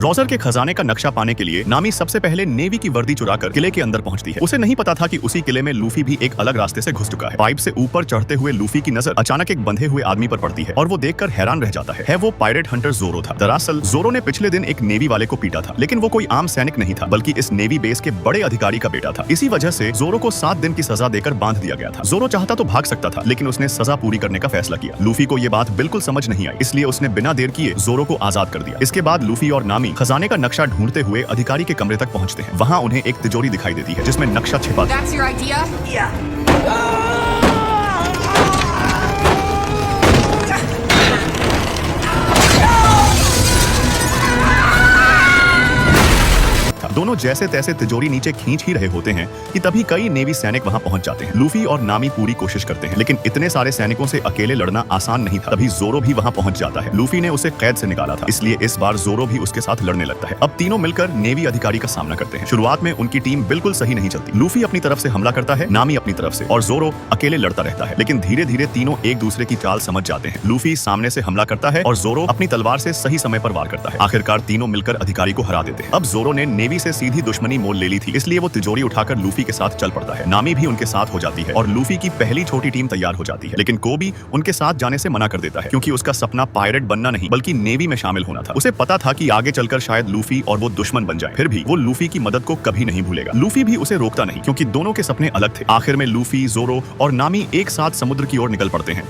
Roger के खजाने का नक्शा पाने के लिए नामी सबसे पहले नेवी की वर्दी चुराकर किले के अंदर पहुंचती है। उसे नहीं पता था कि उसी किले में लूफी भी एक अलग रास्ते से घुस चुका है। पाइप से ऊपर चढ़ते हुए लूफी की नजर अचानक एक बंधे हुए आदमी पर पड़ती है और वो देखकर हैरान रह जाता है वो पायरेट हंटर जोरो था। दरअसल जोरो ने पिछले दिन एक नेवी वाले को पीटा था, लेकिन वो कोई आम सैनिक नहीं था बल्कि इस नेवी बेस के बड़े अधिकारी का बेटा था। इसी वजह से जोरो को 7 दिन की सजा देकर बांध दिया गया था। जोरो चाहता तो भाग सकता था, लेकिन उसने सजा पूरी करने का फैसला किया। लूफी को ये बात बिल्कुल समझ नहीं आई, इसलिए उसने बिना देर किए जोरो को आजाद कर दिया। इसके बाद लूफी और नामी खजाने का नक्शा ढूंढते हुए अधिकारी के कमरे तक पहुंचते हैं। वहां उन्हें एक तिजोरी दिखाई देती है जिसमें नक्शा छिपा था। That's your idea? दोनों जैसे तैसे तिजोरी नीचे खींच ही रहे होते हैं कि तभी कई नेवी सैनिक वहां पहुंच जाते हैं। लूफी और नामी पूरी कोशिश करते हैं, लेकिन इतने सारे सैनिकों से अकेले लड़ना आसान नहीं था। तभी जोरो भी वहां पहुंच जाता है। लूफी ने उसे कैद से निकाला था, इसलिए इस बार जोरो भी उसके साथ लड़ने लगता है। अब तीनों मिलकर नेवी अधिकारी का सामना करते हैं। शुरुआत में उनकी टीम बिल्कुल सही नहीं चलती। लूफी अपनी तरफ से हमला करता है, नामी अपनी तरफ से, और जोरो अकेले लड़ता रहता है। लेकिन धीरे धीरे तीनों एक दूसरे की चाल समझ जाते हैं। लूफी सामने से हमला करता है और जोरो अपनी तलवार से सही समय पर वार करता है। आखिरकार तीनों मिलकर अधिकारी को हरा देते हैं। अब जोरो ने नेवी से सीधी दुश्मनी मोल ले ली थी, इसलिए वो तिजोरी उठाकर लूफी के साथ चल पड़ता है। नामी भी उनके साथ हो जाती है और लूफी की पहली छोटी टीम तैयार हो जाती है। लेकिन कोबी उनके साथ जाने से मना कर देता है, क्योंकि उसका सपना पायरेट बनना नहीं बल्कि नेवी में शामिल होना था। उसे पता था कि आगे चलकर शायद लूफी और वो दुश्मन बन जाए। फिर भी वो लूफी की मदद को कभी नहीं भूलेगा। लूफी भी उसे रोकता नहीं, क्योंकि दोनों के सपने अलग थे। आखिर में लूफी, जोरो और नामी एक साथ समुद्र की ओर निकल पड़ते हैं।